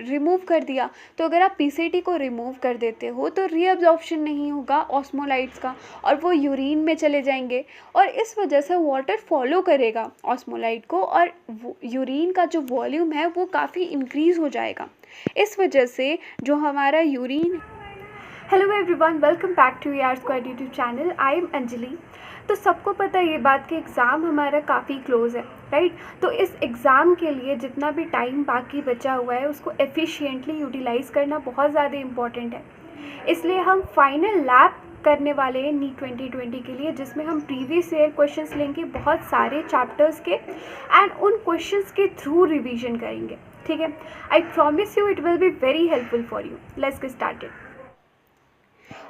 Remove कर दिया। तो अगर आप पीसीटी को रिमूव कर देते हो तो रीअब्जॉर्प्शन नहीं होगा ऑस्मोलाइट्स का और वो यूरिन में चले जाएंगे और इस वजह से वाटर फॉलो करेगा ऑस्मोलाइट को और यूरिन का जो वॉल्यूम है वो काफ़ी इंक्रीज़ हो जाएगा। इस वजह से जो हमारा urine. Hello everyone, welcome back to R square YouTube channel. I am Anjali. तो सबको पता है ये बात कि एग्ज़ाम हमारा काफ़ी क्लोज़ है, राइट। तो इस एग्ज़ाम के लिए जितना भी टाइम बाकी बचा हुआ है उसको एफिशिएंटली यूटिलाइज़ करना बहुत ज़्यादा इम्पॉर्टेंट है। इसलिए हम फाइनल लैब करने वाले हैं नीट 2020 के लिए, जिसमें हम प्रीवियस ईयर क्वेश्चंस लेंगे बहुत सारे चैप्टर्स के एंड उन क्वेश्चंस के थ्रू रिवीजन करेंगे, ठीक है। I promise you it will be very helpful for you. Let's get started.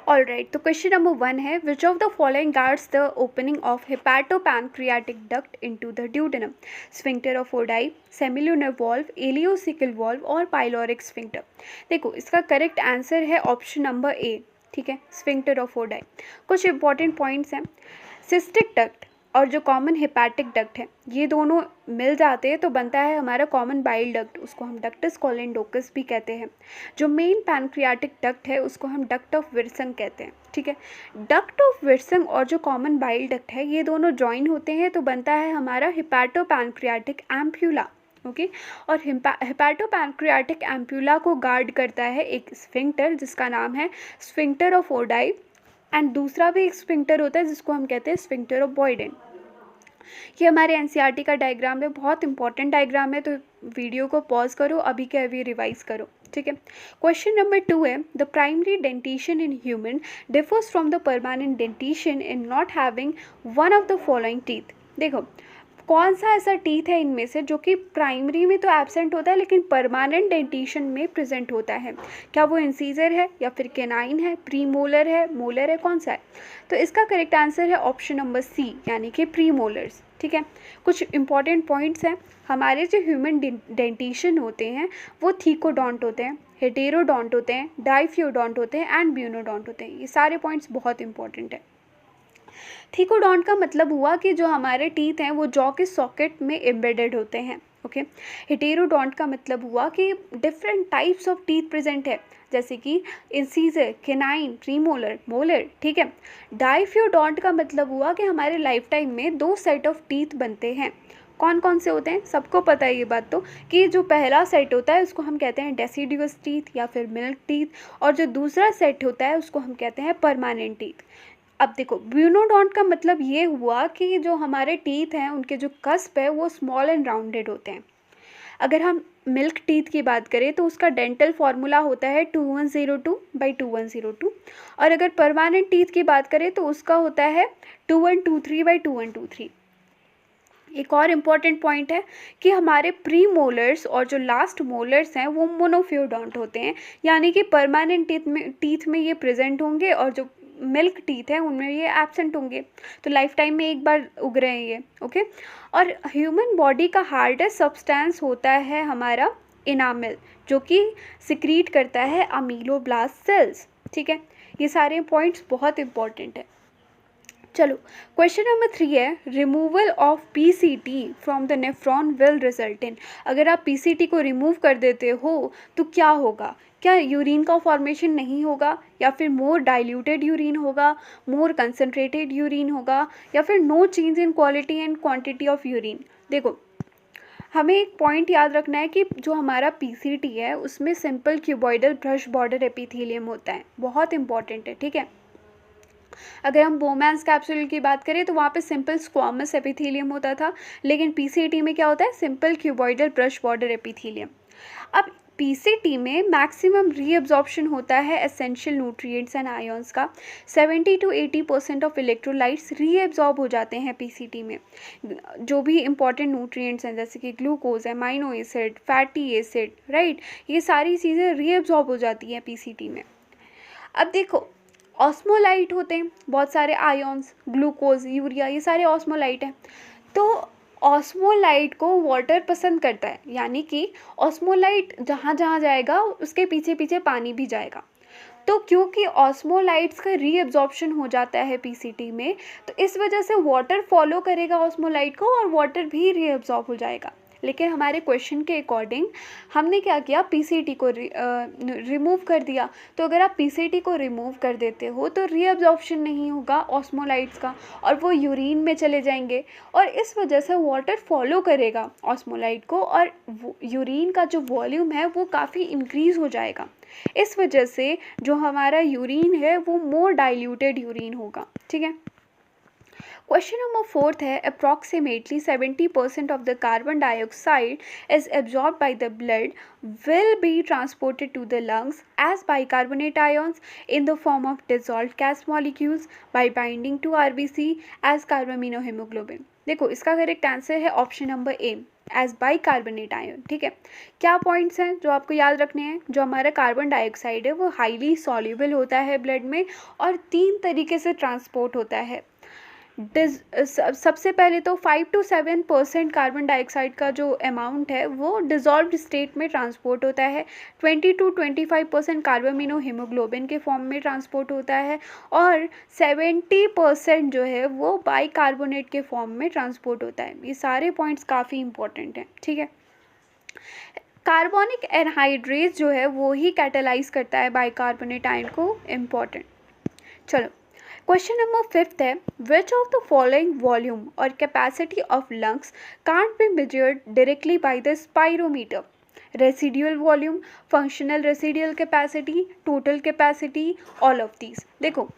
All right, तो क्वेश्चन नंबर 1 है, which of the following guards the opening of hepatopancreatic duct into the duodenum? Sphincter of Oddi, semilunar valve, ileocaecal valve और pyloric sphincter. देखो इसका correct answer है option number A, ठीक है, sphincter of Oddi. कुछ important points हैं। Cystic duct और जो कॉमन हेपाटिक डक्ट है ये दोनों मिल जाते हैं तो बनता है हमारा कॉमन बाइल डक्ट, उसको हम डक्टस कोलेंडोकस भी कहते हैं। जो मेन पैनक्रियाटिक डक्ट है उसको हम डक्ट ऑफ विल्सन कहते हैं, ठीक है। डक्ट ऑफ विल्सन और जो कॉमन बाइल डक्ट है ये दोनों ज्वाइन होते हैं तो बनता है हमारा हेपाटोपैनक्रियाटिक एम्प्यूला, ओके। और हेपाटोपैनक्रियाटिक एम्प्यूला को गार्ड करता है एक स्फिंक्टर जिसका नाम है स्फिंक्टर ऑफ ओडाई एंड दूसरा भी एक स्फिंक्टर होता है जिसको हम कहते हैं स्फिंक्टर ऑफ बॉयडेन। ये हमारे एनसीईआरटी का डायग्राम है, बहुत इंपॉर्टेंट डायग्राम है, तो वीडियो को पॉज करो, अभी के अभी रिवाइज करो, ठीक है। क्वेश्चन नंबर 2 है, the primary dentition in human differs from the permanent dentition in not having one of the following teeth. देखो कौन सा ऐसा टीथ है इनमें से जो कि प्राइमरी में तो एब्सेंट होता है लेकिन परमानेंट डेंटिशन में प्रेजेंट होता है? क्या वो इंसीजर है या फिर केनाइन है, प्रीमोलर है, मोलर है, कौन सा है? तो इसका करेक्ट आंसर है ऑप्शन नंबर सी, यानी कि प्रीमोलर्स, ठीक है। कुछ इंपॉर्टेंट पॉइंट्स हैं। हमारे जो ह्यूमन डेंटिशन होते हैं वो थीकोडोंट होते हैं, हेटेरोडोंट होते हैं, डाइफ्यूडोंट होते हैं एंड ब्यूनोडोंट होते हैं। ये सारे पॉइंट्स बहुत इंपॉर्टेंट है। थीकोडोंट का मतलब हुआ कि जो हमारे टीथ हैं वो जॉ के सॉकेट में एम्बेडेड होते हैं, ओके। हेटेरोडोंट का मतलब हुआ कि different types of teeth present है, जैसे कि इंसीजर, केनाइन, प्रीमोलर, मोलर, ठीक है। डाइफ्यूडोंट का मतलब हुआ कि हमारे लाइफ टाइम में 2 सेट ऑफ टीथ बनते हैं। कौन कौन से होते हैं? सबको पता है ये बात तो, कि जो पहला सेट होता है उसको हम कहते हैं डेसिडुअस टीथ या फिर मिल्क टीथ और जो दूसरा सेट होता है उसको हम कहते हैं परमानेंट टीथ। अब देखो ब्यूनोडोंट का मतलब ये हुआ कि जो हमारे टीथ हैं उनके जो कस्प है वो स्मॉल एंड राउंडेड होते हैं। अगर हम मिल्क टीथ की बात करें तो उसका डेंटल फार्मूला होता है 2102/2102 और अगर परमानेंट टीथ की बात करें तो उसका होता है 2123/2123। एक और इम्पॉर्टेंट पॉइंट है कि हमारे प्री मोलर्स और जो लास्ट मोलर्स हैं वो मोनोफ्यूडोंट होते हैं, यानी कि परमानेंट टीथ में ये प्रेजेंट होंगे और जो मिल्क टीथ है उनमें ये एब्सेंट होंगे। तो लाइफ टाइम में एक बार उग रहे हैं ये, ओके। और ह्यूमन बॉडी का हार्डेस्ट सब्सटेंस होता है हमारा इनामिल, जो कि सिक्रीट करता है अमीलोब्लास्ट सेल्स, ठीक है। ये सारे पॉइंट्स बहुत इंपॉर्टेंट है। चलो क्वेश्चन नंबर 3 है, removal of PCT from the nephron will result in. अगर आप पीसीटी को रिमूव कर देते हो तो क्या होगा? क्या यूरिन का फॉर्मेशन नहीं होगा या फिर मोर डाइल्यूटेड यूरिन होगा, मोर कंसनट्रेटेड यूरिन होगा या फिर no change in quality and quantity of urine? देखो हमें एक पॉइंट याद रखना है कि जो हमारा पीसीटी है उसमें simple cuboidal brush border epithelium होता है, बहुत इंपॉर्टेंट है, ठीक है। अगर हम बोमैंस कैप्सूल की बात करें तो वहाँ पे सिंपल स्क्वामस एपिथेलियम होता था, लेकिन पीसीटी में क्या होता है? Simple cuboidal brush border epithelium. अब पीसीटी में मैक्सिमम रीअब्जॉर्प्शन होता है एसेंशियल न्यूट्रिएंट्स एंड आयंस का। 70 to 80% ऑफ इलेक्ट्रोलाइट्स रीअब्जॉर्ब हो जाते हैं पीसीटी में। जो भी इंपॉर्टेंट न्यूट्रिएंट्स हैं जैसे कि glucose, amino acid, fatty acid, right, ये सारी चीज़ें रीअब्जॉर्ब हो जाती हैं पीसीटी में। अब देखो ऑस्मोलाइट होते हैं बहुत सारे आयंस, ग्लूकोज, यूरिया, ये सारे ऑस्मोलाइट हैं। तो ऑस्मोलाइट को वाटर पसंद करता है, यानी कि ऑस्मोलाइट जहाँ जहाँ जाएगा उसके पीछे पीछे पानी भी जाएगा। तो क्योंकि ऑस्मोलाइट्स का रीअब्जॉर्प्शन हो जाता है पीसीटी में तो इस वजह से वाटर फॉलो करेगा ऑस्मोलाइट को और वाटर भी रीअब्जॉर्ब हो जाएगा। लेकिन हमारे क्वेश्चन के अकॉर्डिंग हमने क्या किया, पीसीटी को रिमूव कर दिया। तो अगर आप पीसीटी को रिमूव कर देते हो तो रीअब्जॉर्प्शन नहीं होगा ऑस्मोलाइट्स का और वो यूरिन में चले जाएंगे और इस वजह से वाटर फॉलो करेगा ऑस्मोलाइट को और यूरिन का जो वॉल्यूम है वो काफ़ी इंक्रीज़ हो जाएगा। इस वजह से जो हमारा यूरिन है वो मोर डाइल्यूटेड यूरिन होगा। ठीक है। क्वेश्चन नंबर 4 है, approximately 70% of the carbon dioxide is absorb by the blood will be transported to the lungs as bicarbonate ions in the form of dissolved gas molecules by binding to RBC as carbaminohemoglobin। देखो इसका correct answer है option number A, as bicarbonate ion. ठीक है। क्या points हैं जो आपको याद रखने हैं? जो हमारा कार्बन डाइऑक्साइड है वो हाईली सॉल्युबल होता है ब्लड में और 3 तरीके से ट्रांसपोर्ट होता है। सबसे पहले तो 5 to 7% कार्बन डाइऑक्साइड का जो अमाउंट है वो डिज़ोल्व्ड स्टेट में ट्रांसपोर्ट होता है, 20 to 25% कार्बामिनो हीमोग्लोबिन के फॉर्म में ट्रांसपोर्ट होता है और 70% जो है वो बाइकार्बोनेट के फॉर्म में ट्रांसपोर्ट होता है। ये सारे पॉइंट्स काफ़ी इंपॉर्टेंट हैं। ठीक है। कार्बोनिक एनहाइड्रेज जो है वो ही कैटालाइज करता है बाइकार्बोनेट आयन को। इम्पॉर्टेंट। चलो क्वेश्चन नंबर 5 है, which of the following volume और capacity of lungs can't be measured directly by the spirometer? Residual volume, functional residual capacity, total capacity, all of these. देखो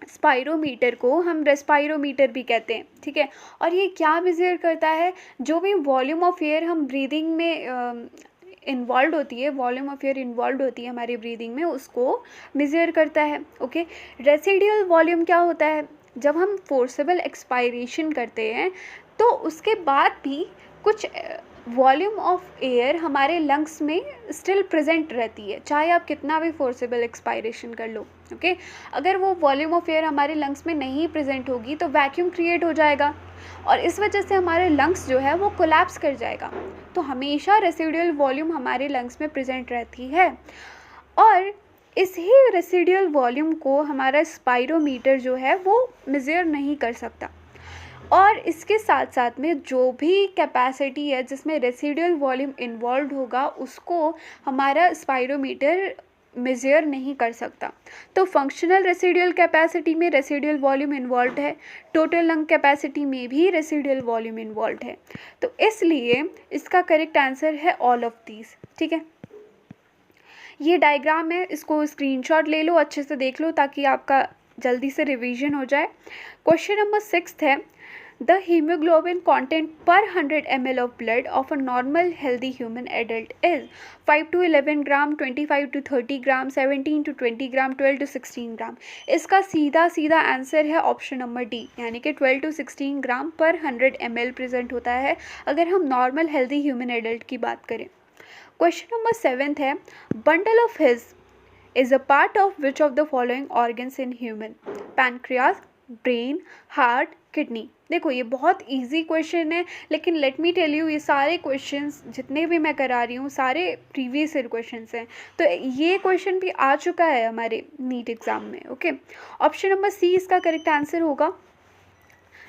spirometer को हम रेस्पायरोमीटर भी कहते हैं। ठीक है। और ये क्या मेजर करता है? जो भी वॉल्यूम ऑफ एयर हम ब्रीदिंग में इन्वॉल्व होती है, वॉल्यूम ऑफ एयर इन्वॉल्व होती है हमारी ब्रीदिंग में, उसको मेजर करता है। ओके। रेसिडुअल वॉल्यूम क्या होता है? जब हम फोर्सेबल एक्सपायरेशन करते हैं तो उसके बाद भी कुछ वॉल्यूम ऑफ एयर हमारे लंग्स में स्टिल प्रेजेंट रहती है, चाहे आप कितना भी फोर्सेबल एक्सपायरेशन कर लो। ओके। अगर वो वॉल्यूम ऑफ एयर हमारे लंग्स में नहीं प्रेजेंट होगी तो वैक्यूम क्रिएट हो जाएगा और इस वजह से हमारे लंग्स जो है वो कोलैप्स कर जाएगा। तो हमेशा रेसिडुअल वॉल्यूम हमारे लंग्स में प्रेजेंट रहती है और इस ही रेसिडुअल वॉल्यूम को हमारा स्पायरोमीटर जो है वो मेजर नहीं कर सकता। और इसके साथ साथ में जो भी कैपेसिटी है जिसमें रेसिडुअल वॉल्यूम इन्वॉल्व होगा उसको हमारा स्पायरोमीटर मेजर नहीं कर सकता। तो फंक्शनल रेसिडुअल कैपेसिटी में रेसिडुअल वॉल्यूम इन्वॉल्व है, टोटल लंग कैपेसिटी में भी रेसिडुअल वॉल्यूम इन्वॉल्व है। तो इसलिए इसका करेक्ट आंसर है ऑल ऑफ दीज। ठीक है। ये डायग्राम है, इसको स्क्रीनशॉट ले लो, अच्छे से देख लो ताकि आपका जल्दी से रिवीजन हो जाए। क्वेश्चन नंबर 6 है, the hemoglobin content per 100 ml of blood of a normal healthy human adult is 5 to 11 gram, 25 to 30 gram, 17 to 20 gram, 12 to 16 ग्राम। इसका सीधा आंसर है ऑप्शन नंबर डी, यानी कि 12 to 16 ग्राम पर 100 ml प्रेजेंट होता है अगर हम नॉर्मल हेल्दी ह्यूमन एडल्ट की बात करें। क्वेश्चन नंबर 7 है, bundle of his is a part of which of the following organs in human? Pancreas, brain, heart, kidney. देखो ये बहुत इजी क्वेश्चन है, लेकिन लेट मी टेल यू ये सारे क्वेश्चंस जितने भी मैं करा रही हूँ सारे प्रीवियस ईयर क्वेश्चंस हैं। तो ये क्वेश्चन भी आ चुका है हमारे नीट एग्जाम में। ओके। ऑप्शन नंबर सी इसका करेक्ट आंसर होगा।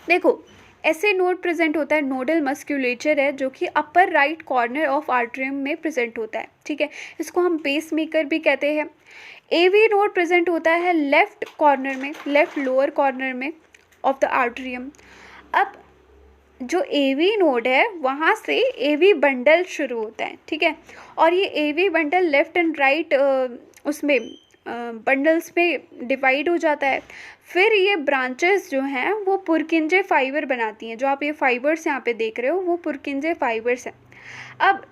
देखो ऐसे नोड प्रेजेंट होता है, नोडल मस्क्यूलेचर है जो कि upper right corner of atrium में प्रेजेंट होता है। ठीक है। इसको हम पेस मेकर भी कहते हैं। एवी नोड प्रेजेंट होता है लेफ्ट कॉर्नर में, लेफ्ट लोअर कॉर्नर में ऑफ द आर्टरियम। अब जो एवी नोड है वहाँ से एवी बंडल शुरू होता है। ठीक है। और ये AV bundle left and right उसमें बंडल्स में डिवाइड हो जाता है। फिर ये ब्रांचेस जो हैं वो पुरकिंजे फाइबर बनाती हैं। जो आप ये फाइबर्स यहाँ पे देख रहे हो वो पुरकिंजे फाइबर्स हैं। अब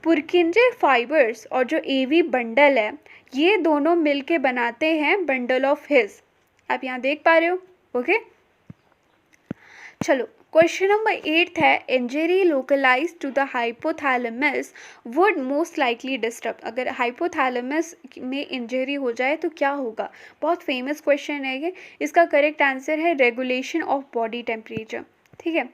पुरकिंजे फाइबर्स और जो एवी बंडल है ये दोनों मिलके बनाते हैं बंडल ऑफ हिज। आप यहाँ देख पा रहे हो। ओके। चलो क्वेश्चन नंबर 8 है, injury localize to the hypothalamus would most likely disturb. अगर हाइपोथैलेमस में इंजरी हो जाए तो क्या होगा? बहुत फेमस क्वेश्चन है ये। इसका करेक्ट आंसर है रेगुलेशन ऑफ बॉडी टेम्परेचर। ठीक है।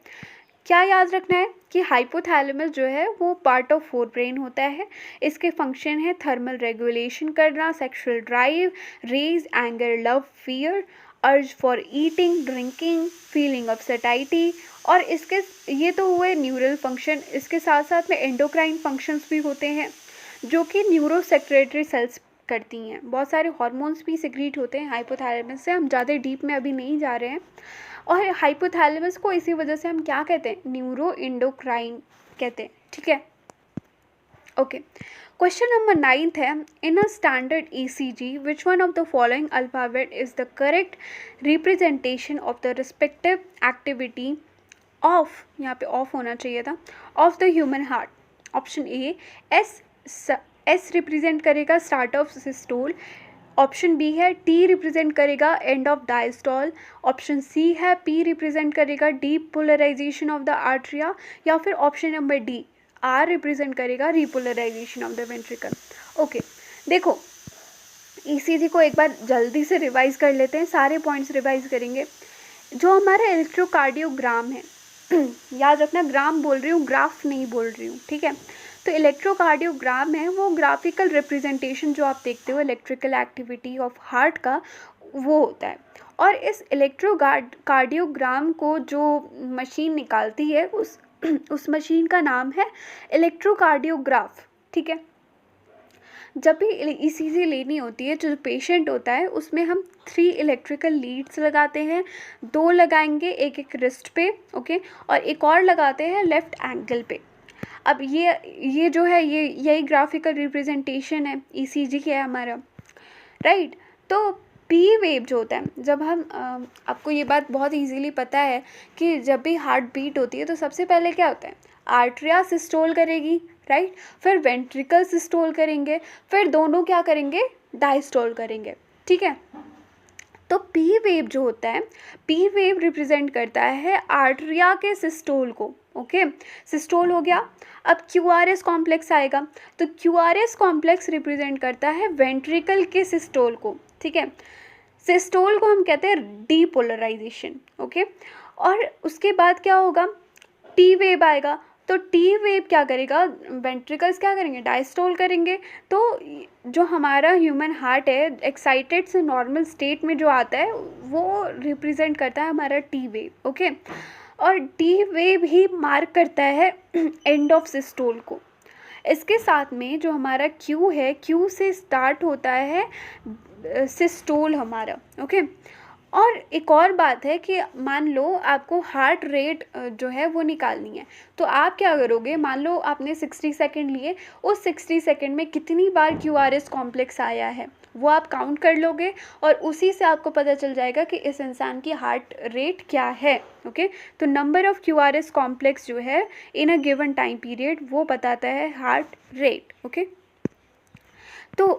क्या याद रखना है कि हाइपोथैलेमस जो है वो पार्ट ऑफ फोर ब्रेन होता है। इसके फंक्शन है थर्मल रेगुलेशन करना, sexual drive, rage, anger, love, fear, urge for eating, drinking, feeling of satisfaction. और इसके ये तो हुए न्यूरल फंक्शन, इसके साथ साथ में एंडोक्राइन फंक्शंस भी होते हैं जो कि न्यूरो सेक्रेटरी सेल्स करती हैं। बहुत सारे हार्मोन्स भी सिक्रीट होते हैं हाइपोथैलेमस से, हम ज़्यादा डीप में अभी नहीं जा रहे हैं। और हाइपोथैलेमस को इसी वजह से हम क्या कहते हैं, न्यूरो एंडोक्राइन कहते हैं, ठीक है। ओके, क्वेश्चन नंबर 9 है, in a standard ECG which one of the following alphabet is the correct representation of the respective activity of, यहाँ पे ऑफ होना चाहिए था, of the human heart. Option A S represent करेगा start of systole, option B है T represent करेगा end of diastole, option C है P represent करेगा depolarisation of the atria, या फिर option number D R represent करेगा repolarisation of the ventricle. Okay, देखो ECG को एक बार जल्दी से रिवाइज कर लेते हैं, सारे पॉइंट्स रिवाइज करेंगे। जो हमारा इलेक्ट्रोकार्डियोग्राम है, याद रखना ग्राम बोल रही हूँ, ग्राफ नहीं बोल रही हूँ, ठीक है। तो इलेक्ट्रोकार्डियोग्राम है वो ग्राफिकल रिप्रेजेंटेशन जो आप देखते हो इलेक्ट्रिकल एक्टिविटी ऑफ हार्ट का, वो होता है। और इस इलेक्ट्रोकार्डियोग्राम को जो मशीन निकालती है उस मशीन का नाम है इलेक्ट्रोकार्डियोग्राफ, ठीक है। जब भी ईसीजी लेनी होती है, जो पेशेंट होता है उसमें हम 3 इलेक्ट्रिकल लीड्स लगाते हैं, 2 लगाएंगे एक एक रिस्ट पे, ओके, और एक और लगाते हैं लेफ्ट एंकल पे। अब ये जो है यही ग्राफिकल रिप्रेजेंटेशन है ईसीजी का है हमारा, राइट। तो पी वेव जो होता है, जब हम आपको ये बात बहुत इजीली पता है कि जब भी हार्ट बीट होती है तो सबसे पहले क्या होता है, आर्टरिया सिस्टोल करेगी, राइट, फिर वेंट्रिकल सिस्टोल करेंगे, फिर दोनों क्या करेंगे, डायस्टोल करेंगे, ठीक है। तो पी वेव जो होता है, पी वेव रिप्रेजेंट करता है आर्टरिया के सिस्टोल को, ओके, सिस्टोल हो गया। अब क्यूआरएस कॉम्प्लेक्स आएगा, तो क्यूआरएस कॉम्प्लेक्स रिप्रेजेंट करता है वेंट्रिकल के सिस्टोल को, ठीक है। सिस्टोल को हम कहते हैं डीपोलराइजेशन, ओके। और उसके बाद क्या होगा, टी वेव आएगा, तो टी वेव क्या करेगा, वेंट्रिकल्स क्या करेंगे, डायस्टोल करेंगे। तो जो हमारा ह्यूमन हार्ट है एक्साइटेड से नॉर्मल स्टेट में जो आता है वो रिप्रेजेंट करता है हमारा टी वेव, ओके। और टी वेव ही मार्क करता है एंड ऑफ सिस्टोल को। इसके साथ में जो हमारा क्यू है, क्यू से स्टार्ट होता है सिस्टोल हमारा, ओके। और एक और बात है कि मान लो आपको हार्ट रेट जो है वो निकालनी है, तो आप क्या करोगे, मान लो आपने 60 सेकेंड लिए, उस 60 सेकेंड में कितनी बार क्यूआरएस कॉम्प्लेक्स आया है वो आप काउंट कर लोगे, और उसी से आपको पता चल जाएगा कि इस इंसान की हार्ट रेट क्या है, ओके। तो नंबर ऑफ़ क्यूआरएस कॉम्प्लेक्स जो है in a given time period वो बताता है हार्ट रेट, ओके। तो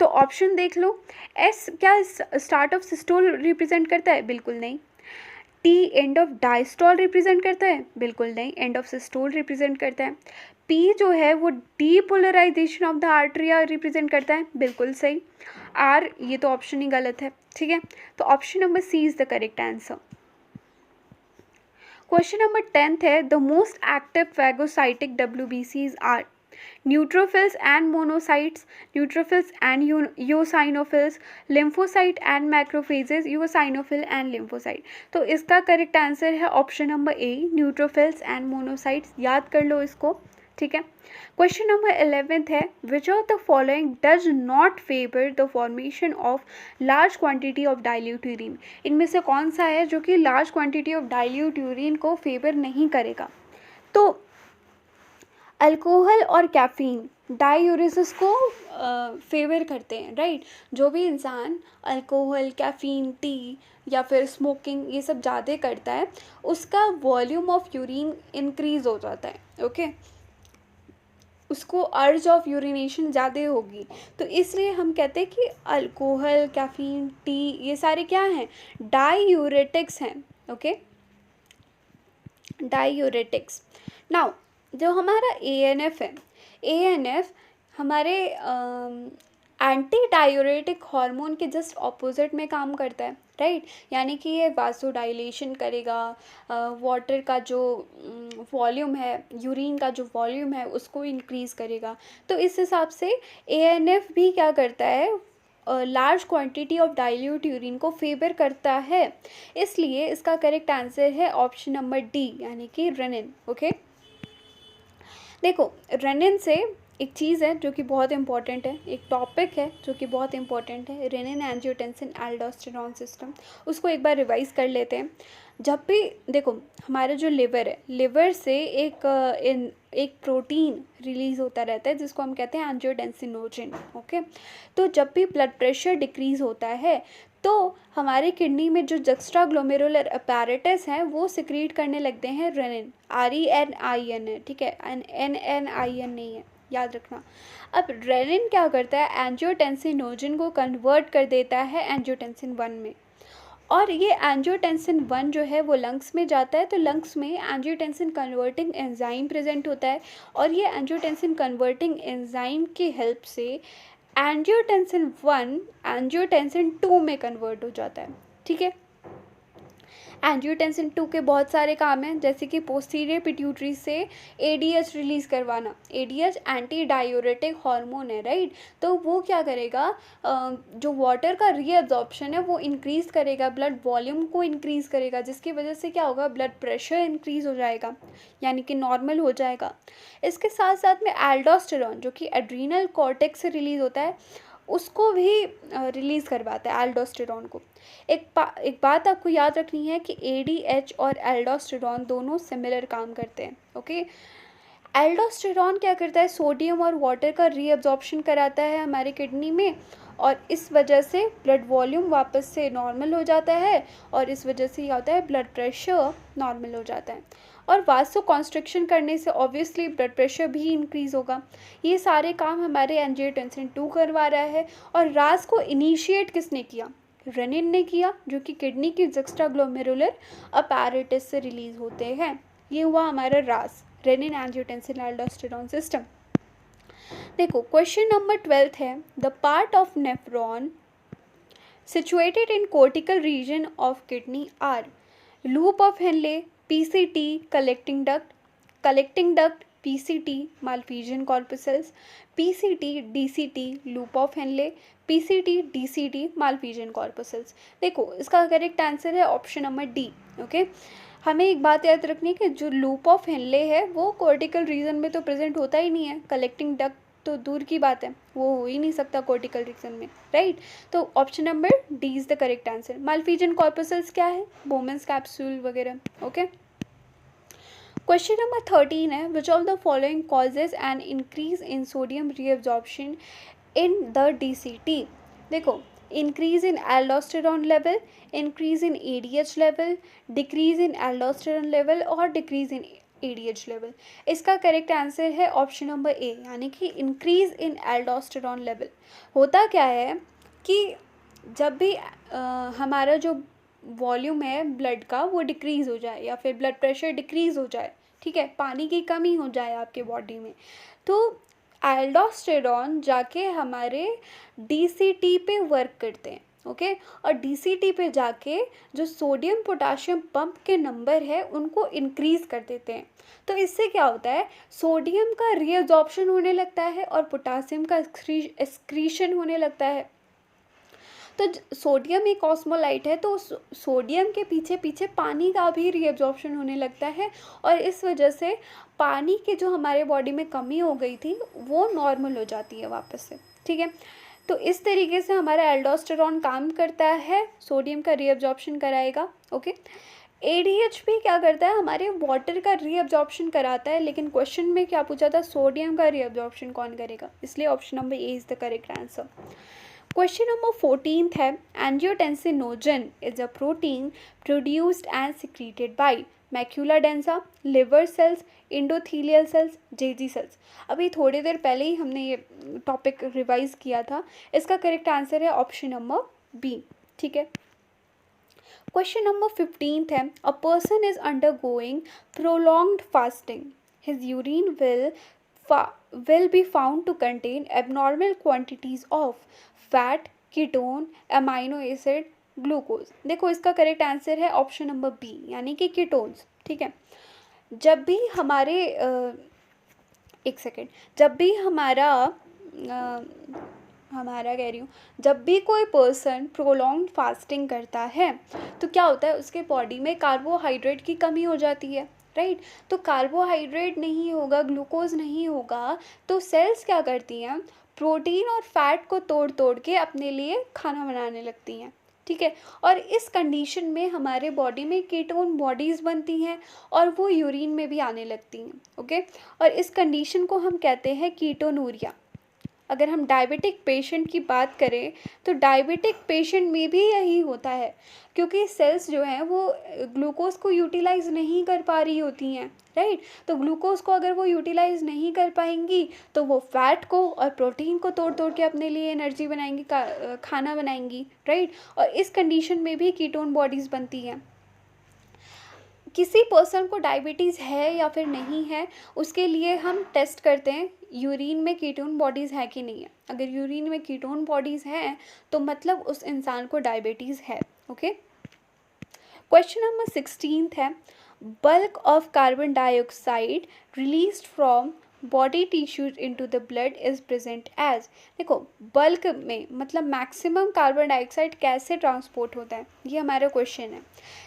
ऑप्शन देख लो, एस क्या स्टार्ट ऑफ सिस्टोल रिप्रेजेंट करता है, बिल्कुल नहीं। T and of diastole represent करता है, बिल्कुल नहीं, एंड ऑफ सिस्टोल रिप्रेजेंट करता है। पी जो है वो डीपोलराइजेशन ऑफ द आर्टरिया रिप्रेजेंट करता है, बिल्कुल सही। आर, ये तो ऑप्शन ही गलत है, ठीक है। तो option number C is the correct answer. Question number 10 है, the most active phagocytic WBCs are neutrophils and monocytes, neutrophils and eosinophils, lymphocyte and macrophages, eosinophil and lymphocyte। तो इसका करेक्ट आंसर है option number A, neutrophils and monocytes. याद कर लो इसको, ठीक है। Question number 11 है, which of the following does not favour the formation of large quantity of dilute urine. इनमें से कौन सा है जो कि large quantity of dilute urine को फेवर नहीं करेगा। तो अल्कोहल और कैफ़ीन डायूरेसिस को फेवर करते हैं, राइट। जो भी इंसान अल्कोहल, कैफ़ीन, टी या फिर स्मोकिंग ये सब ज़्यादा करता है उसका वॉल्यूम ऑफ यूरिन इंक्रीज़ हो जाता है, ओके। उसको अर्ज ऑफ यूरिनेशन ज़्यादा होगी, तो इसलिए हम कहते हैं कि अल्कोहल, कैफ़ीन, टी ये सारे क्या हैं, डायूरेटिक्स हैं, ओके, डायूरेटिक्स। नाउ जो हमारा ANF है, ANF हमारे एंटी डायूरेटिक हार्मोन के जस्ट ऑपोजिट में काम करता है, राइट। यानी कि ये वासोडाइलेशन करेगा, वाटर का जो वॉल्यूम है, यूरिन का जो वॉल्यूम है उसको इंक्रीज़ करेगा। तो इस हिसाब से एएनएफ भी क्या करता है, large quantity of dilute urine को फेवर करता है। इसलिए इसका करेक्ट आंसर है ऑप्शन नंबर डी, यानी कि रेनिन। ओके, देखो रेनिन से एक चीज़ है जो कि बहुत इंपॉर्टेंट है, एक टॉपिक है जो कि बहुत इंपॉर्टेंट है, रेनिन एंजियोटेंसिन एल्डोस्टेरॉन सिस्टम। उसको एक बार रिवाइज कर लेते हैं। जब भी देखो हमारा जो लिवर है, लिवर से एक प्रोटीन रिलीज़ होता रहता है जिसको हम कहते हैं एंजियोटेंसिनोजन। ओके, तो जब भी ब्लड प्रेशर डिक्रीज़ होता है तो हमारे किडनी में जो जक्स्ट्रा ग्लोमेरुलर अपैरेटस हैं वो सिक्रीट करने लगते हैं रेनिन, RENIN है, ठीक है, NNIN नहीं है, याद रखना। अब रेनिन क्या करता है, एंजियोटेंसिनोजन को कन्वर्ट कर देता है एंजियोटेंसिन 1 में, और ये एंजियोटेंसिन 1 जो है वो लंग्स में जाता है। तो लंग्स में एंजियोटेंसिन कन्वर्टिंग एंजाइम प्रेजेंट होता है, और ये एंजियोटेंसिन कन्वर्टिंग एंजाइम की हेल्प से एंजियोटेंसिन 1 एंजियोटेंसिन 2 में कन्वर्ट हो जाता है। ठीक है, एंजियोटेंसिन 2 के बहुत सारे काम हैं, जैसे कि पोस्टीरियर पिट्यूटरी से ADH रिलीज़ करवाना। ADH एंटी डायूरेटिक हार्मोन है, राइट। तो वो क्या करेगा, जो वाटर का रीअब्जॉर्प्शन है वो इंक्रीज़ करेगा, ब्लड वॉल्यूम को इंक्रीज़ करेगा, जिसकी वजह से क्या होगा, ब्लड प्रेशर इंक्रीज़ हो जाएगा, यानी कि नॉर्मल हो जाएगा। इसके साथ साथ में एल्डोस्टेरॉन जो कि एड्रीनल कॉर्टेक्स से रिलीज़ होता है, उसको भी रिलीज़ करवाता है एल्डोस्टेरॉन को। एक बात आपको याद रखनी है कि ADH और एल्डोस्टेरॉन दोनों सिमिलर काम करते हैं। ओके, एल्डोस्टेरॉन क्या करता है, सोडियम और वाटर का रीअब्जॉर्प्शन कराता है हमारे किडनी में, और इस वजह से ब्लड वॉल्यूम वापस से नॉर्मल हो जाता है, और इस वजह से क्या होता है, ब्लड प्रेशर नॉर्मल हो जाता है। और वासो कॉन्स्ट्रिक्शन करने से ऑब्वियसली ब्लड प्रेशर भी इंक्रीज़ होगा। ये सारे काम हमारे एंजियोटेंसिन 2 करवा रहा है। और रास को इनिशिएट किसने किया, रेनिन ने किया, जो कि किडनी की जक्स्ट्रा ग्लोमेरुलर अपैरेटस से रिलीज़ होते हैं। ये हुआ हमारा रास, रेनिन एंजियोटेंसिन एल्डोस्टेरॉन सिस्टम। देखो क्वेश्चन नंबर 12 है, the part of nephron situated in cortical region of kidney are loop of Henle, PCT, collecting duct, PCT, Malpighian corpuscles, PCT, DCT, loop of Henle, PCT, DCT, Malpighian corpuscles। देखो इसका correct answer है option number D. Okay, हमें एक बात याद रखनी है कि जो लूप ऑफ हेनले है वो कॉर्टिकल रीजन में तो प्रेजेंट होता ही नहीं है, कलेक्टिंग डक्ट तो दूर की बात है, वो हो ही नहीं सकता कॉर्टिकल रीजन में, राइट। तो option number D is the correct answer. Malpighian corpuscles क्या है, बोमेंस कैप्सूल वगैरह। ओके, क्वेश्चन नंबर 13 है, which of the following causes an increase in sodium reabsorption in the DCT। देखो increase in aldosterone level, increase in ADH level, decrease in aldosterone level और decrease in ADH level. इसका correct answer है option number A, यानी कि increase in aldosterone level. होता क्या है कि जब भी हमारा जो वॉल्यूम है ब्लड का वो डिक्रीज़ हो जाए, या फिर ब्लड प्रेशर डिक्रीज़ हो जाए, ठीक है, पानी की कमी हो जाए आपके बॉडी में, तो एल्डोस्टेरॉन जाके हमारे DCT पे वर्क करते हैं। ओके, और DCT पे जाके जो सोडियम पोटाशियम पंप के नंबर है उनको इंक्रीज़ कर देते हैं। तो इससे क्या होता है, सोडियम का रीअब्जॉर्प्शन होने लगता है और पोटासियम का एक्सक्रीशन होने लगता है। तो सोडियम एक ऑस्मोलाइट है, तो सोडियम के पीछे पीछे पानी का भी रीअब्जॉर्प्शन होने लगता है, और इस वजह से पानी की जो हमारे बॉडी में कमी हो गई थी वो नॉर्मल हो जाती है वापस से। ठीक है, तो इस तरीके से हमारा एल्डोस्टेरॉन काम करता है, सोडियम का रीअब्जॉर्प्शन कराएगा। ओके, ADH भी क्या करता है, हमारे वाटर का रीअब्जॉर्प्शन कराता है, लेकिन क्वेश्चन में क्या पूछा था, सोडियम का रीअब्जॉर्प्शन कौन करेगा, इसलिए option number A is the correct answer. Question number 14 है, angiotensinogen is a protein produced and secreted by macula densa, liver cells, endothelial cells, JG cells. अभी थोड़ी देर पहले ही हमने ये टॉपिक रिवाइज किया था। इसका करेक्ट आंसर है ऑप्शन नंबर बी। ठीक है, क्वेश्चन नंबर 15 है, a person is undergoing prolonged fasting, his urine will be found to contain abnormal quantities of fat, ketone, amino acid, glucose. देखो इसका करेक्ट आंसर है ऑप्शन नंबर बी यानी कि ketones. ठीक है, जब भी हमारे एक सेकेंड, जब भी हमारा कह रही हूँ, जब भी कोई पर्सन प्रोलॉन्ग फास्टिंग करता है तो क्या होता है, उसके बॉडी में कार्बोहाइड्रेट की कमी हो जाती है, राइट। तो कार्बोहाइड्रेट नहीं होगा, ग्लूकोज नहीं होगा, तो सेल्स क्या करती हैं, प्रोटीन और फैट को तोड़ तोड़ के अपने लिए खाना बनाने लगती हैं। ठीक है, और इस कंडीशन में हमारे बॉडी में कीटोन बॉडीज़ बनती हैं और वो यूरिन में भी आने लगती हैं। ओके, और इस कंडीशन को हम कहते हैं कीटोनूरिया। अगर हम डायबिटिक पेशेंट की बात करें तो डायबिटिक पेशेंट में भी यही होता है, क्योंकि सेल्स जो हैं वो ग्लूकोज को यूटिलाइज नहीं कर पा रही होती हैं, राइट। तो ग्लूकोज को अगर वो यूटिलाइज नहीं कर पाएंगी तो वो फैट को और प्रोटीन को तोड़ तोड़ के अपने लिए एनर्जी बनाएंगी, खाना बनाएंगी, राइट। और इस कंडीशन में भी कीटोन बॉडीज़ बनती हैं। किसी पर्सन को डायबिटीज़ है या फिर नहीं है, उसके लिए हम टेस्ट करते हैं यूरिन में कीटोन बॉडीज़ है कि नहीं है। अगर यूरिन में कीटोन बॉडीज़ हैं तो मतलब उस इंसान को डायबिटीज़ है। ओके, क्वेश्चन नंबर 16 है, bulk of carbon dioxide released from body tissues into the blood is present as. देखो बल्क में मतलब मैक्सिमम कार्बन डाइऑक्साइड कैसे ट्रांसपोर्ट होता है, ये हमारा क्वेश्चन है।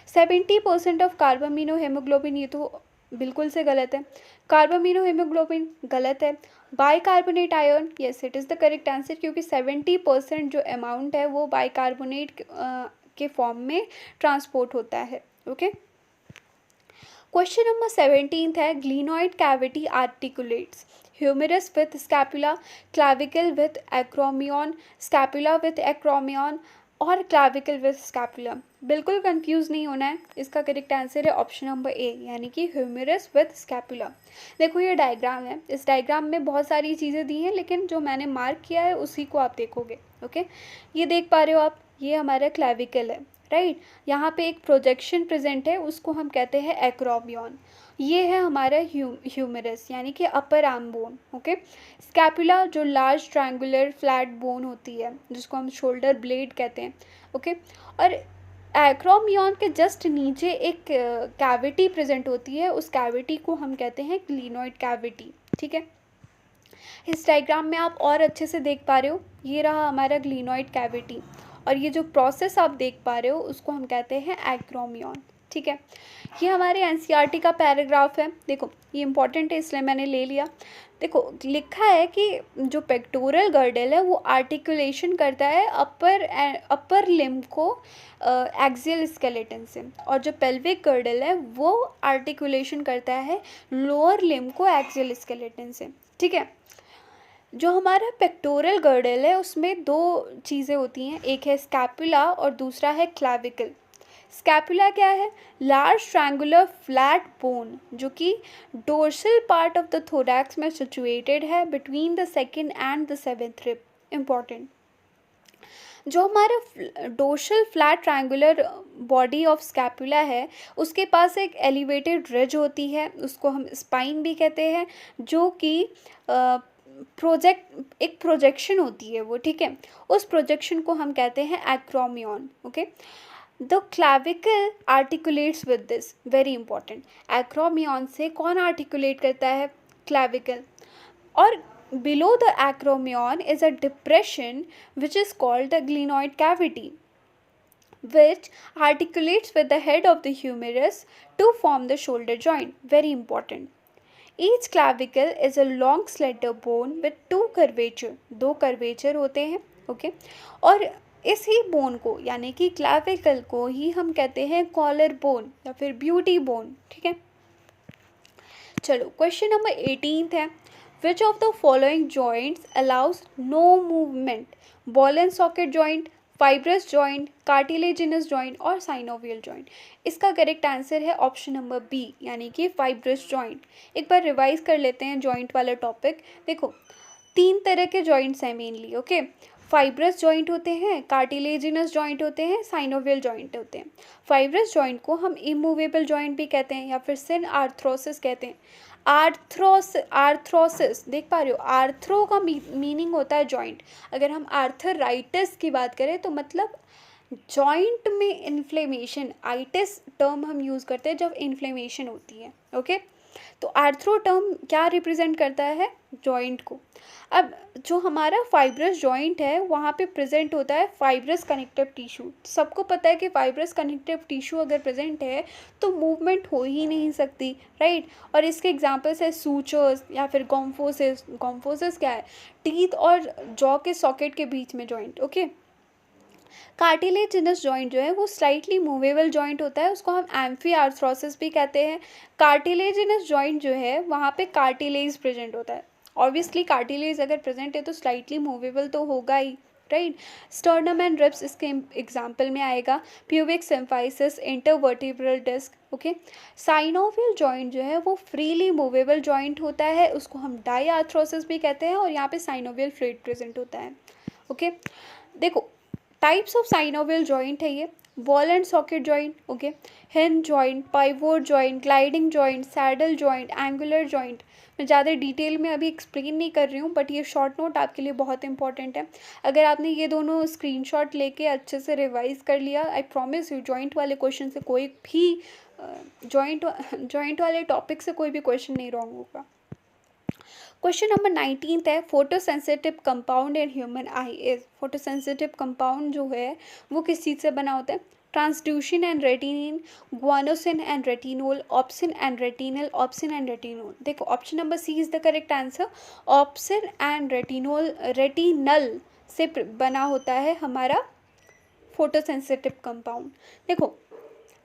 70% ऑफ कार्बामिनो हेमोग्लोबिन, ये तो बिल्कुल से गलत है। कार्बामिनो हेमोग्लोबिन गलत है। Bicarbonate ion, yes it is the correct answer, क्योंकि 70% जो अमाउंट है वो बाइकार्बोनेट के फॉर्म में ट्रांसपोर्ट होता है। ओके, क्वेश्चन नंबर 17 है, glenoid cavity articulates humerus with scapula, clavicle with acromion, scapula with acromion और क्लाविकल विथ स्कैपुला। बिल्कुल कंफ्यूज नहीं होना है, इसका करेक्ट आंसर है ऑप्शन नंबर ए यानी कि ह्यूमरस विथ स्कैपुला। देखो ये डायग्राम है, इस डायग्राम में बहुत सारी चीज़ें दी हैं, लेकिन जो मैंने मार्क किया है उसी को आप देखोगे। ओके, ये देख पा रहे हो आप, ये हमारा क्लाविकल है, राइट। यहाँ पे एक प्रोजेक्शन प्रेजेंट है, उसको हम कहते हैं एक्रोमियन। ये है हमारा ह्यूमरस यानी कि upper arm bone. Okay, scapula जो लार्ज ट्रायंगुलर फ्लैट बोन होती है जिसको हम शोल्डर ब्लेड कहते हैं। ओके, और एक्रोमियन के जस्ट नीचे एक कैविटी प्रेजेंट होती है, उस कैविटी को हम कहते हैं ग्लिनॉइड कैविटी। ठीक है, इस डायग्राम में आप और अच्छे से देख पा रहे हो, ये रहा हमारा ग्लिनॉइड कैविटी, और ये जो प्रोसेस आप देख पा रहे हो उसको हम कहते हैं एक्रोमियन। ठीक है, ये हमारे एनसीईआरटी का पैराग्राफ है। देखो ये इंपॉर्टेंट है इसलिए मैंने ले लिया। देखो लिखा है कि जो पेक्टोरल गर्डल है वो आर्टिकुलेशन करता है अपर लिम्ब को एक्सियल स्केलेटन से, और जो पेल्विक गर्डल है वो आर्टिकुलेशन करता है लोअर लिम्ब को एक्सियल स्केलेटन से। ठीक है, जो हमारा पेक्टोरल गर्डल है उसमें दो चीज़ें होती हैं, एक है स्कैपुला और दूसरा है क्लैविकल। स्कैपुला क्या है, लार्ज ट्रायंगुलर फ्लैट बोन जो कि dorsal part of the thorax में सिचुएटेड है between the second and the seventh rib. Important, जो हमारा dorsal flat triangular body of scapula है उसके पास एक एलिवेटेड रिज होती है, उसको हम स्पाइन भी कहते हैं, जो कि एक प्रोजेक्शन होती है वो। ठीक है, उस प्रोजेक्शन को हम कहते हैं acromion. Okay, the clavicle articulates with this, very important. Acromion से कौन आर्टिकुलेट करता है, क्लैविकल। और below the acromion is a depression which is called the glenoid cavity which articulates with the head of the humerus to form the shoulder joint. Very important. Each clavicle is a long slender bone with two curvature. दो curvature होते हैं। Okay, और इसी bone को यानी कि clavicle को ही हम कहते हैं कॉलर बोन या फिर ब्यूटी बोन। ठीक है, चलो क्वेश्चन नंबर 18 है, which of the following joints allows no movement, ball and socket joint, fibrous joint, cartilaginous joint और साइनोवियल जॉइंट। इसका करेक्ट आंसर है ऑप्शन नंबर बी यानी कि फाइब्रस जॉइंट। एक बार रिवाइज कर लेते हैं जॉइंट वाला टॉपिक। देखो 3 तरह के जॉइंट्स हैं मेनली। ओके, फाइब्रस जॉइंट होते हैं, कार्टिलेजिनस जॉइंट होते हैं, साइनोवियल जॉइंट होते हैं। फाइब्रस जॉइंट को हम इमूवेबल जॉइंट भी कहते हैं या फिर सिन आर्थरोसिस कहते हैं। आर्थरोसिस देख पा रहे हो, आर्थरो का मीनिंग होता है जॉइंट। अगर हम आर्थराइटिस की बात करें तो मतलब जॉइंट में इन्फ्लेमेशन, आइटिस टर्म हम यूज़ करते हैं जब इन्फ्लेमेशन होती है, ओके। तो आर्थ्रो टर्म क्या रिप्रेजेंट करता है, जॉइंट को। अब जो हमारा फाइब्रस जॉइंट है वहाँ पे प्रेजेंट होता है फाइब्रस कनेक्टिव टिश्यू। सबको पता है कि फाइब्रस कनेक्टिव टिश्यू अगर प्रेजेंट है तो मूवमेंट हो ही नहीं सकती, राइट। और इसके एग्जांपल्स है सूचर्स या फिर गॉम्फोसिस। गॉम्फोसिस क्या है, टीथ और जॉ के सॉकेट के बीच में जॉइंट, ओके। कार्टिलेजिनस जॉइंट जो है वो स्लाइटली मूवेबल जॉइंट होता है, उसको हम एम्फी आर्थ्रोसिस भी कहते हैं। कार्टिलेजिनस जॉइंट जो है वहाँ पे कार्टिलेज प्रेजेंट होता है। ऑब्वियसली कार्टिलेज अगर प्रेजेंट है तो स्लाइटली मूवेबल तो होगा ही, राइट। स्टर्नम एंड रिब्स इसके एग्जाम्पल में आएगा। Pubic symphysis, intervertebral disc, okay. Synovial joint जो है वो फ्रीली मूवेबल जॉइंट होता है, उसको हम डाई आर्थ्रोसिस भी कहते हैं और यहाँ पे साइनोवियल फ्लूइड प्रेजेंट होता है, ओके। देखो टाइप्स ऑफ साइनोवियल जॉइंट है ये, ball and socket joint, okay, hinge joint, pivot joint, gliding joint, saddle joint, angular joint. मैं ज़्यादा डिटेल में अभी एक्सप्लेन नहीं कर रही हूँ, बट ये शॉर्ट नोट आपके लिए बहुत इंपॉर्टेंट है। अगर आपने ये दोनों स्क्रीनशॉट लेके अच्छे से रिवाइज कर लिया, आई प्रॉमिस यू जॉइंट वाले क्वेश्चन से कोई भी जॉइंट वाले टॉपिक से कोई भी क्वेश्चन नहीं रॉन्ग होगा। क्वेश्चन नंबर 19 है, photosensitive compound in human eye is. Photosensitive compound जो है वो किस चीज़ से बना होता है, transducin and retinin, guanosine and retinol, opsin and retinal, opsin and retinol. देखो option number C is the correct answer. Opsin and retinal से बना होता है हमारा फोटोसेंसिटिव कंपाउंड। देखो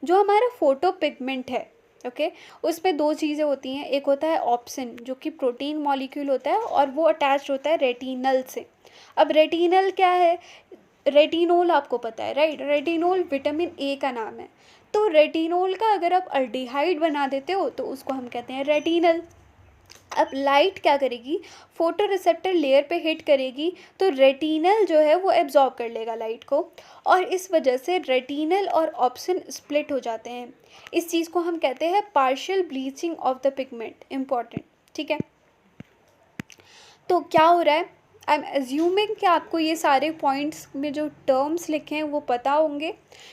जो हमारा फोटो पिगमेंट है, ओके, उसमें दो चीज़ें होती हैं, एक होता है ऑप्सिन जो कि प्रोटीन मॉलिक्यूल होता है और वो अटैच होता है रेटिनल से। अब रेटिनल क्या है, रेटिनोल आपको पता है, राइट। रेटिनोल विटामिन ए का नाम है। तो रेटिनोल का अगर आप अल्डिहाइड बना देते हो तो उसको हम कहते हैं रेटिनल। अब लाइट क्या करेगी, फोटो रिसेप्टर लेयर पे हिट करेगी तो रेटिनल जो है वो एब्जॉर्ब कर लेगा लाइट को, और इस वजह से रेटिनल और ऑप्सिन स्प्लिट हो जाते हैं। इस चीज़ को हम कहते हैं partial bleaching of the pigment, important, ठीक है। तो क्या हो रहा है, आई एम एज्यूमिंग कि आपको ये सारे पॉइंट्स में जो टर्म्स लिखे हैं वो पता होंगे,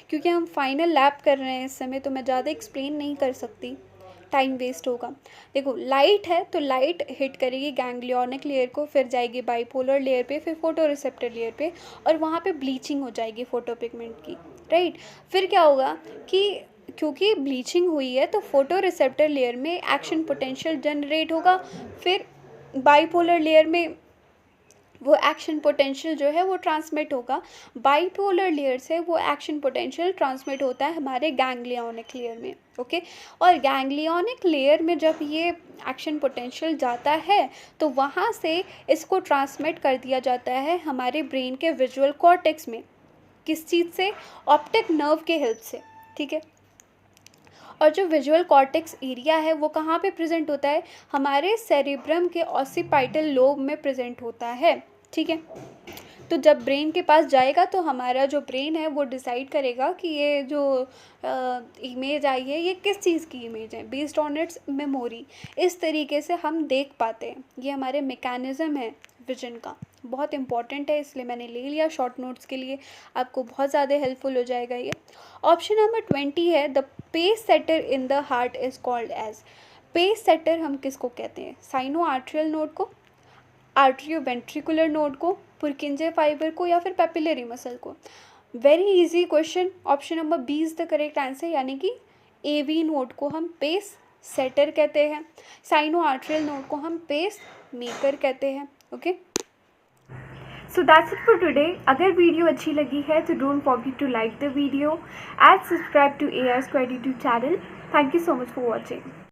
क्योंकि हम फाइनल लैब कर रहे हैं इस समय, तो मैं ज़्यादा एक्सप्लेन नहीं कर सकती, टाइम वेस्ट होगा। देखो लाइट है तो लाइट हिट करेगी गैंग्लियोनिक लेयर को, फिर जाएगी बाइपोलर लेयर पे, फिर फोटो रिसेप्टर लेयर पे, और वहाँ पे ब्लीचिंग हो जाएगी फोटो पिगमेंट की, राइट। फिर क्या होगा कि क्योंकि ब्लीचिंग हुई है तो फोटो रिसेप्टर लेयर में एक्शन पोटेंशियल जनरेट होगा, फिर बाइपोलर लेयर में वो एक्शन पोटेंशियल जो है वो ट्रांसमिट होगा, बाइपोलर लेयर से वो एक्शन पोटेंशियल ट्रांसमिट होता है हमारे गैंग्लियोनिक लेयर में, ओके। और गैंग्लियोनिक लेयर में जब ये एक्शन पोटेंशियल जाता है तो वहाँ से इसको ट्रांसमिट कर दिया जाता है हमारे ब्रेन के विजुअल कॉर्टेक्स में, किस चीज़ से, ऑप्टिक नर्व के हेल्प से, ठीक है। और जो विजुअल कॉर्टेक्स एरिया है वो कहाँ पे प्रेजेंट होता है, हमारे सेरिब्रम के ऑसिपाइटल लोब में प्रेजेंट होता है, ठीक है। तो जब ब्रेन के पास जाएगा तो हमारा जो ब्रेन है वो डिसाइड करेगा कि ये जो इमेज आई है ये किस चीज़ की इमेज है, बेस्ड ऑन इट्स मेमोरी। इस तरीके से हम देख पाते हैं, ये हमारे मैकेनिज़्म है विजन का, बहुत इंपॉर्टेंट है, इसलिए मैंने ले लिया शॉर्ट नोट्स के लिए, आपको बहुत ज़्यादा हेल्पफुल हो जाएगा ये। ऑप्शन नंबर 20 है, the pace setter in the heart is called as. Pace setter हम किसको कहते हैं, साइनो आर्ट्रियल नोड को, आर्ट्रियो वेंट्रिकुलर नोड को, पुरकिंजे फाइबर को, या फिर पेपिलरी मसल को। Very easy question, option number B is the correct answer, यानी कि एवी नोड को हम पेस सेटर कहते हैं, साइनो आर्ट्रियल नोड को हम पेस मेकर कहते हैं, okay. So that's it for today. अगर वीडियो अच्छी लगी है तो don't forget to like the video and subscribe to AR Square YouTube channel. Thank you so much for watching.